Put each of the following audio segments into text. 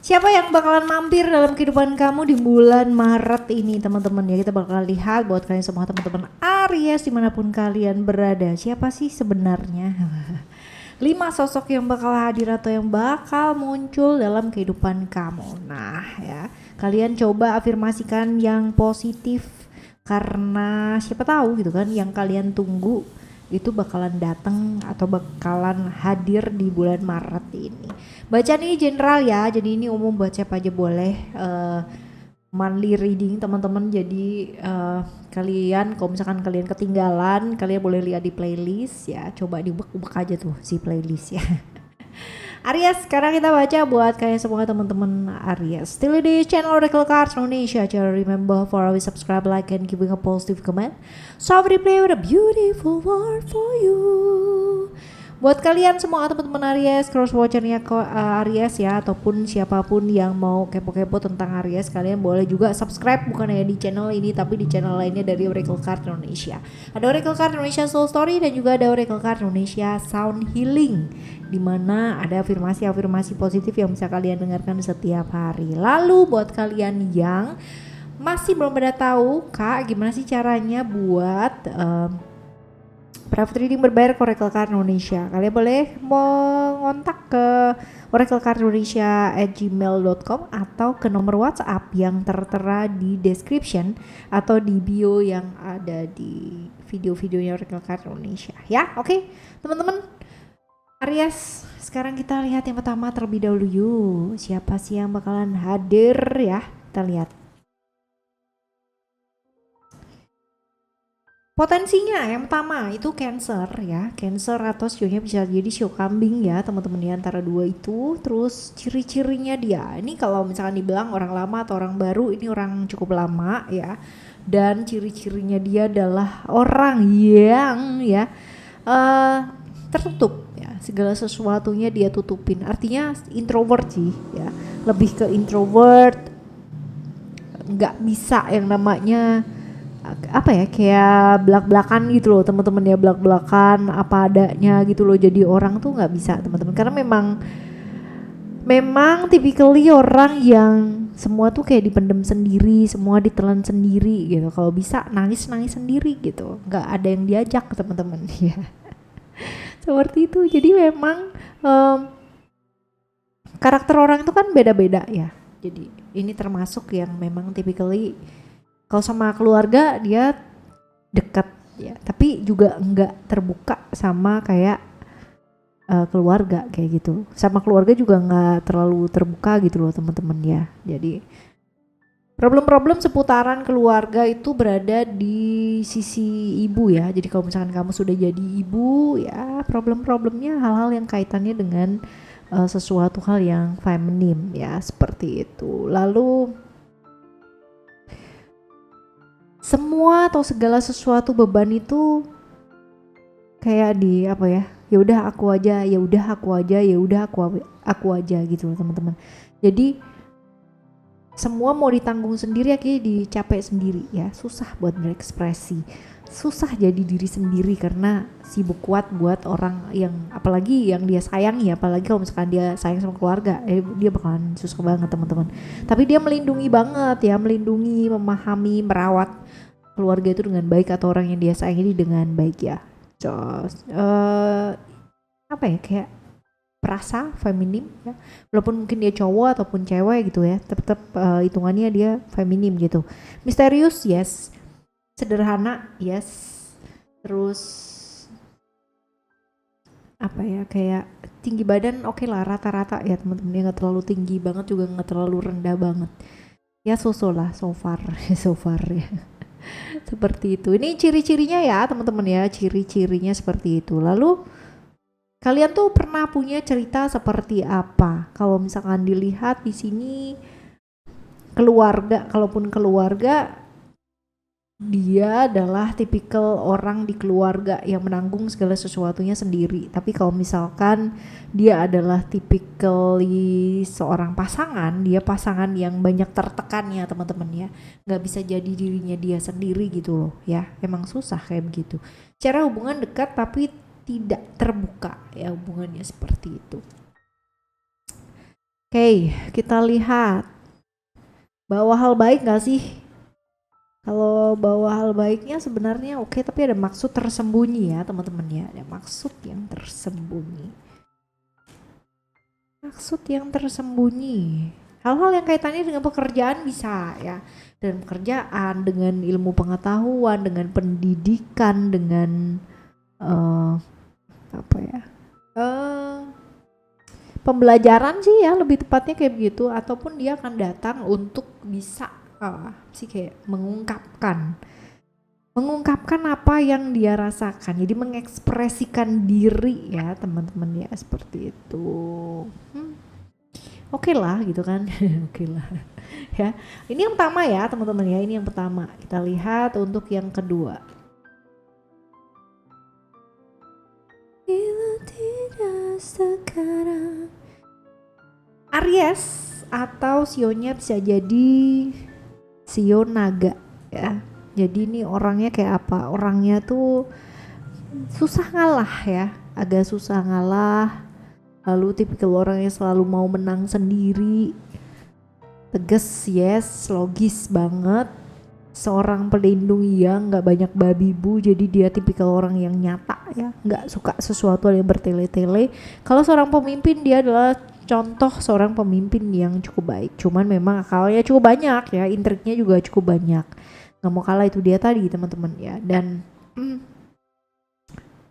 Siapa yang bakalan mampir dalam kehidupan kamu di bulan Maret ini teman-teman ya. Kita bakal lihat buat kalian semua teman-teman Aries dimanapun kalian berada. Siapa sih sebenarnya 5 sosok yang bakal hadir atau yang bakal muncul dalam kehidupan kamu. Nah ya, kalian coba afirmasikan yang positif, karena siapa tahu gitu kan yang kalian tunggu itu bakalan datang atau bakalan hadir di bulan Maret ini. Bacaan ini general ya, jadi ini umum buat siapa aja boleh. Monthly reading teman-teman, jadi kalian kalau misalkan kalian ketinggalan, kalian boleh lihat di playlist ya, coba diubek-ubek aja tuh si playlist ya. Aries, sekarang kita baca buat kalian semua teman-teman Aries. Still di channel Oracle Cards Indonesia. Jangan remember for always subscribe, like, and giving a positive comment. So we play with a beautiful word for you. Buat kalian semua teman-teman Aries, cross watchernya Aries ya, ataupun siapapun yang mau kepo-kepo tentang Aries, kalian boleh juga subscribe bukan hanya di channel ini tapi di channel lainnya dari Oracle Card Indonesia. Ada Oracle Card Indonesia Soul Story dan juga ada Oracle Card Indonesia Sound Healing, di mana ada afirmasi-afirmasi positif yang bisa kalian dengarkan setiap hari. Lalu buat kalian yang masih belum pada tahu, Kak, gimana sih caranya buat private reading berbayar ke Oracle Card Indonesia, kalian boleh mengontak ke oraclecardindonesia@gmail.com atau ke nomor WhatsApp yang tertera di description atau di bio yang ada di video-videonya Oracle Card Indonesia ya. Oke, teman-teman Aries, sekarang kita lihat yang pertama terlebih dahulu yuk. Siapa sih yang bakalan hadir ya? Kita lihat. Potensinya yang pertama itu Cancer ya, Cancer atau sionya bisa jadi sio kambing ya teman-teman ya, antara dua itu. Terus ciri-cirinya dia, ini kalau misalkan dibilang orang lama atau orang baru, ini orang cukup lama ya. Dan ciri-cirinya dia adalah orang yang ya tertutup ya, segala sesuatunya dia tutupin. Artinya introvert sih ya, lebih ke introvert, nggak bisa yang namanya apa ya, kayak belak-belakan gitu loh teman-teman ya, belak-belakan apa adanya gitu loh. Jadi orang tuh nggak bisa teman-teman, karena memang typically orang yang semua tuh kayak dipendem sendiri, semua ditelan sendiri gitu. Kalau bisa nangis sendiri gitu, nggak ada yang diajak teman-teman ya. Seperti itu. Jadi memang karakter orang itu kan beda-beda ya. Jadi ini termasuk yang memang typically kalau sama keluarga dia dekat ya, tapi juga enggak terbuka sama kayak keluarga kayak gitu. Sama keluarga juga enggak terlalu terbuka gitu loh teman-teman ya. Jadi problem-problem seputaran keluarga itu berada di sisi ibu ya. Jadi kalau misalkan kamu sudah jadi ibu ya, problem-problemnya hal-hal yang kaitannya dengan sesuatu hal yang feminim ya, seperti itu. Lalu semua atau segala sesuatu beban itu kayak di apa ya, ya udah aku aja, ya udah aku aja, ya udah aku aja gitu loh teman-teman. Jadi semua mau ditanggung sendiri, akhirnya dicapai sendiri ya, susah buat berekspresi, susah jadi diri sendiri karena sibuk kuat buat orang yang apalagi yang dia sayangi, apalagi kalau misalkan dia sayang sama keluarga, dia bakalan susah banget teman-teman. Tapi dia melindungi banget ya, melindungi, memahami, merawat keluarga itu dengan baik atau orang yang dia sayangi dengan baik ya. Terus apa ya, kayak perasa feminim ya, walaupun mungkin dia cowok ataupun cewek gitu ya, tetap hitungannya dia feminim gitu. Misterius yes, sederhana yes, terus apa ya, kayak tinggi badan oke lah, rata-rata ya teman-teman, dia nggak terlalu tinggi banget juga nggak terlalu rendah banget ya, so lah so far ya. Seperti itu. Ini ciri-cirinya ya teman-teman ya, ciri-cirinya seperti itu. Lalu kalian tuh pernah punya cerita seperti apa? Kalau misalkan dilihat di sini keluarga, kalaupun keluarga, dia adalah tipikal orang di keluarga yang menanggung segala sesuatunya sendiri. Tapi kalau misalkan dia adalah tipikal seorang pasangan, dia pasangan yang banyak tertekannya teman-teman ya, nggak bisa jadi dirinya dia sendiri gitu loh ya. Emang susah kayak begitu. Cara hubungan dekat tapi tidak terbuka ya hubungannya, seperti itu. Oke, kita lihat bawa hal baik gak sih? Kalau bawa hal baiknya sebenarnya oke, tapi ada maksud tersembunyi ya teman-teman ya. Ada maksud yang tersembunyi. Maksud yang tersembunyi. Hal-hal yang kaitannya dengan pekerjaan bisa ya. Dan pekerjaan, dengan ilmu pengetahuan, dengan pendidikan, dengan apa ya? Pembelajaran sih ya, lebih tepatnya kayak begitu. Ataupun dia akan datang untuk bisa sih kayak mengungkapkan apa yang dia rasakan, jadi mengekspresikan diri ya teman-teman ya, seperti itu. Oke lah gitu kan. Oke lah ya, ini yang pertama ya teman-teman ya, ini yang pertama. Kita lihat untuk yang kedua. Bila tidak sekarang, Aries atau sionya bisa jadi sio naga ya. Jadi ini orangnya kayak apa? Orangnya tuh susah ngalah ya, agak susah ngalah. Lalu tipikal orang yang selalu mau menang sendiri. Tegas, yes, logis banget. Seorang pelindung yang nggak banyak babi bu, jadi dia tipikal orang yang nyata ya, nggak suka sesuatu yang bertele-tele. Kalau seorang pemimpin, dia adalah contoh seorang pemimpin yang cukup baik. Cuman memang akalnya cukup banyak ya, intriknya juga cukup banyak. Nggak mau kalah itu dia tadi teman-teman ya. Dan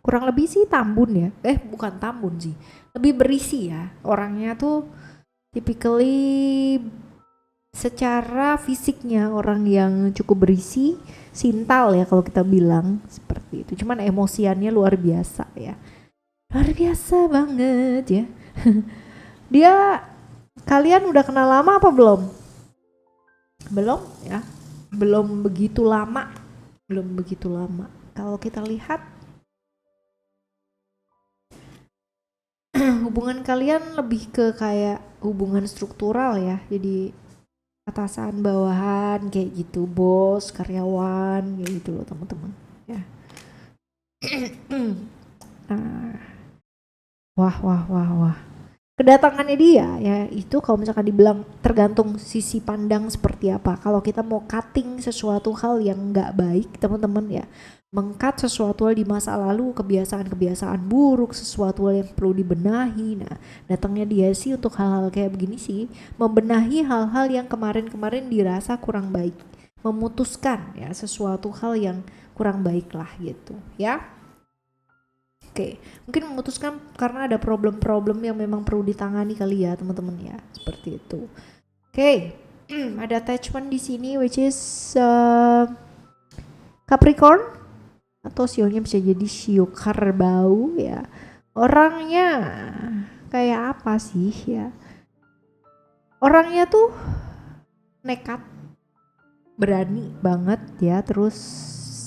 kurang lebih sih Tambun ya, bukan Tambun sih, lebih berisi ya. Orangnya tuh typically secara fisiknya orang yang cukup berisi, sintal ya kalau kita bilang seperti itu. Cuman emosiannya luar biasa ya, luar biasa banget ya. Dia, kalian udah kenal lama apa belum? Belum ya, belum begitu lama. Kalau kita lihat hubungan kalian lebih ke kayak hubungan struktural ya, jadi atasan bawahan kayak gitu, bos karyawan kayak gitu loh teman-teman ya. Wah, kedatangannya dia ya, itu kalau misalkan dibilang tergantung sisi pandang seperti apa. Kalau kita mau cutting sesuatu hal yang nggak baik teman-teman ya, mengkat sesuatu hal di masa lalu, kebiasaan-kebiasaan buruk, sesuatu hal yang perlu dibenahi. Nah, datangnya dia sih untuk hal-hal kayak begini sih, membenahi hal-hal yang kemarin-kemarin dirasa kurang baik, memutuskan ya sesuatu hal yang kurang baik lah gitu ya. Oke, mungkin memutuskan karena ada problem-problem yang memang perlu ditangani kali ya teman-teman ya, seperti itu. Oke, ada attachment di sini which is Capricorn atau sionya bisa jadi sio Kerbau ya. Orangnya kayak apa sih ya? Orangnya tuh nekat, berani banget ya, terus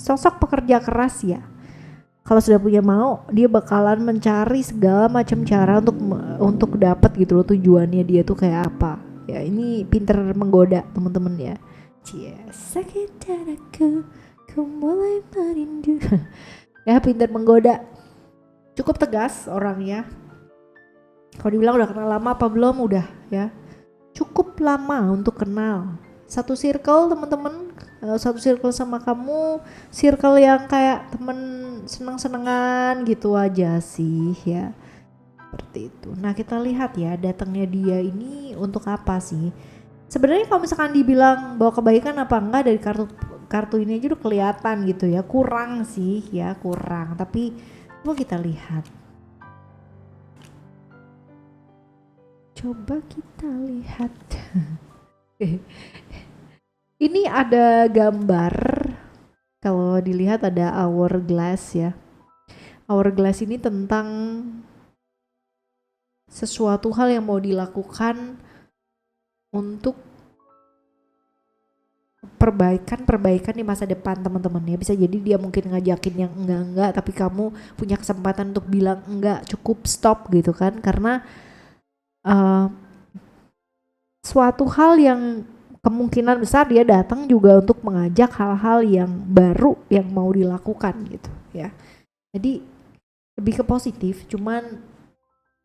sosok pekerja keras ya. Kalau sudah punya mau, dia bakalan mencari segala macam cara untuk dapat gitu loh, tujuannya dia tuh kayak apa. Ya ini pinter menggoda teman-teman ya. Cie, sakit dadaku, ku mulai merindu. Ya pinter menggoda. Cukup tegas orangnya. Kalau dibilang udah kenal lama apa belum, udah ya. Cukup lama untuk kenal. Satu circle teman-teman, satu circle sama kamu, circle yang kayak temen seneng-senengan gitu aja sih ya, seperti itu. Nah kita lihat ya, datangnya dia ini untuk apa sih sebenarnya. Kalau misalkan dibilang bawa kebaikan apa enggak, dari kartu ini aja udah kelihatan gitu ya, kurang sih ya, kurang. Tapi coba kita lihat, ini ada gambar, kalau dilihat ada hourglass ya. Hourglass ini tentang sesuatu hal yang mau dilakukan untuk perbaikan di masa depan teman-teman ya. Bisa jadi dia mungkin ngajakin yang enggak, tapi kamu punya kesempatan untuk bilang enggak, cukup stop gitu kan, karena suatu hal yang kemungkinan besar dia datang juga untuk mengajak hal-hal yang baru yang mau dilakukan gitu ya. Jadi lebih ke positif, cuman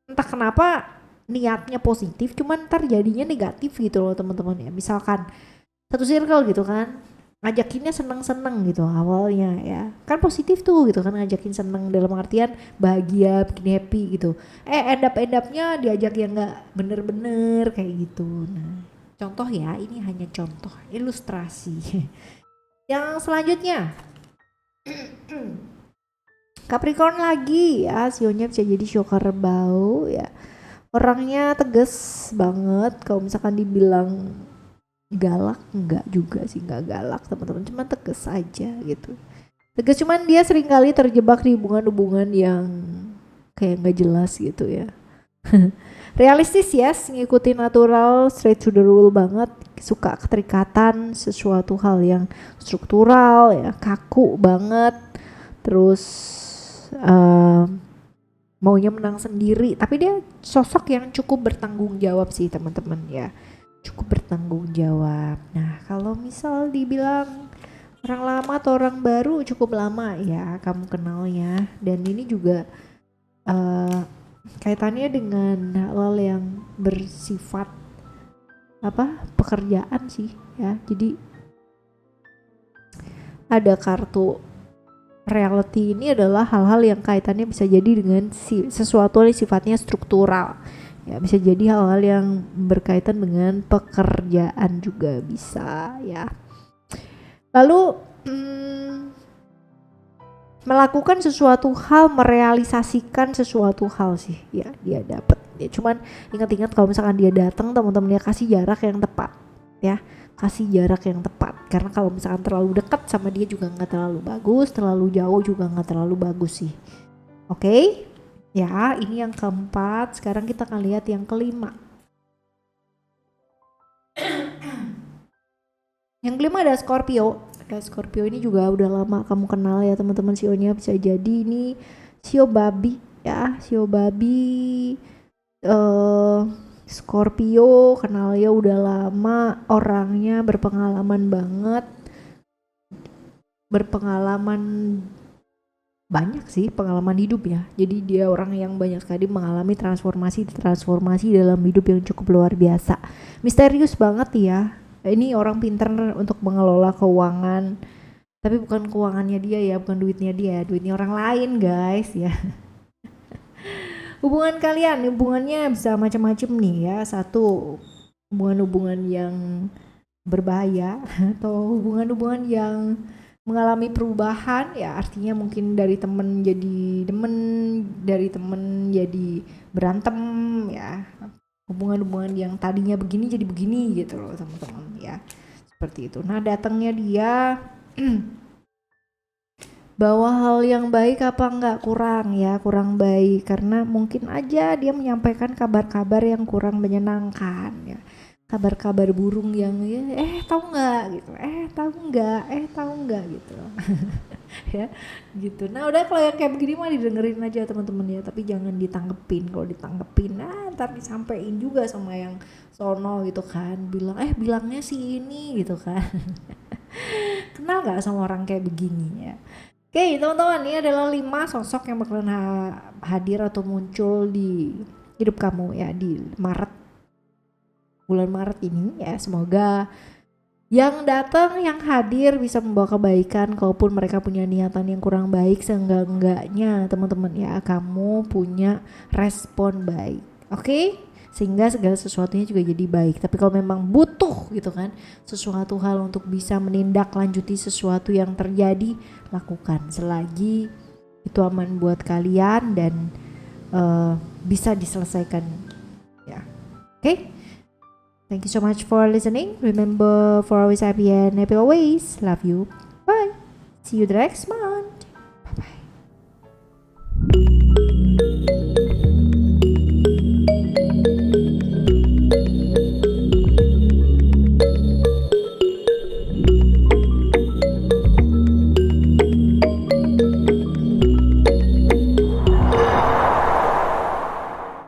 entah kenapa niatnya positif cuman ntar jadinya negatif gitu loh teman-teman ya. Misalkan satu circle gitu kan, ngajakinnya seneng-seneng gitu awalnya ya, kan positif tuh gitu kan, ngajakin seneng dalam artian bahagia, bikin happy gitu. End up-nya diajak yang nggak bener-bener kayak gitu. Nah, contoh ya, ini hanya contoh ilustrasi. Yang selanjutnya Capricorn lagi ya, sionya bisa jadi show kerbau ya. Orangnya tegas banget, kalau misalkan dibilang galak enggak juga sih, enggak galak teman-teman, cuman tegas aja gitu. Tegas, cuman dia sering kali terjebak di hubungan-hubungan yang kayak nggak jelas gitu ya. Realistis yes, ngikutin natural, straight to the rule banget, suka keterikatan, sesuatu hal yang struktural ya, kaku banget. Terus maunya menang sendiri, tapi dia sosok yang cukup bertanggung jawab sih teman-teman ya, cukup bertanggung jawab. Nah kalau misal dibilang orang lama atau orang baru, cukup lama ya kamu kenalnya, dan ini juga kaitannya dengan hal yang bersifat pekerjaan sih ya. Jadi ada kartu reality, ini adalah hal-hal yang kaitannya bisa jadi dengan sesuatu yang sifatnya struktural ya, bisa jadi hal-hal yang berkaitan dengan pekerjaan juga bisa ya. Lalu melakukan sesuatu hal, merealisasikan sesuatu hal sih ya, dia dapat ya. Cuman ingat-ingat kalau misalkan dia datang, teman-teman ya kasih jarak yang tepat ya, kasih jarak yang tepat, karena kalau misalkan terlalu dekat sama dia juga nggak terlalu bagus, terlalu jauh juga nggak terlalu bagus sih. Oke? Ya, ini yang keempat. Sekarang kita akan lihat yang kelima. Yang kelima ada Scorpio. Scorpio ini juga udah lama kamu kenal ya teman-teman, sionya bisa jadi ini sio babi ya, sio babi. Scorpio kenalnya udah lama, orangnya berpengalaman banget, berpengalaman banyak sih, pengalaman hidup ya. Jadi dia orang yang banyak sekali mengalami transformasi dalam hidup yang cukup luar biasa. Misterius banget ya. Ini orang pinter untuk mengelola keuangan, tapi bukan keuangannya dia ya, bukan duitnya dia, duitnya orang lain guys ya. Hubungan kalian, hubungannya bisa macam-macam nih ya. Satu, hubungan-hubungan yang berbahaya atau hubungan-hubungan yang mengalami perubahan ya, artinya mungkin dari temen jadi demen, dari temen jadi berantem ya. Hubungan-hubungan yang tadinya begini jadi begini gitu loh teman-teman ya, seperti itu. Nah datangnya dia bawa hal yang baik apa enggak, kurang ya, kurang baik, karena mungkin aja dia menyampaikan kabar-kabar yang kurang menyenangkan ya, kabar-kabar burung yang ya, tahu nggak gitu ya gitu. Nah udah, kalau yang kayak begini mah didengerin aja teman-teman ya, tapi jangan ditanggepin. Kalau ditanggepin ntar disampein juga sama yang sono gitu kan, bilang bilangnya si ini gitu kan. Kenal nggak sama orang kayak begini ya? Oke teman-teman, ini adalah 5 sosok yang bakalan hadir atau muncul di hidup kamu ya di bulan Maret ini ya. Semoga yang datang, yang hadir bisa membawa kebaikan, kalaupun mereka punya niatan yang kurang baik, seenggak-enggaknya teman-teman ya kamu punya respon baik, oke? Sehingga segala sesuatunya juga jadi baik. Tapi kalau memang butuh gitu kan sesuatu hal untuk bisa menindaklanjuti sesuatu yang terjadi, lakukan selagi itu aman buat kalian dan bisa diselesaikan ya, oke? Thank you so much for listening. Remember, for always happy and happy always. Love you. Bye. See you the next month.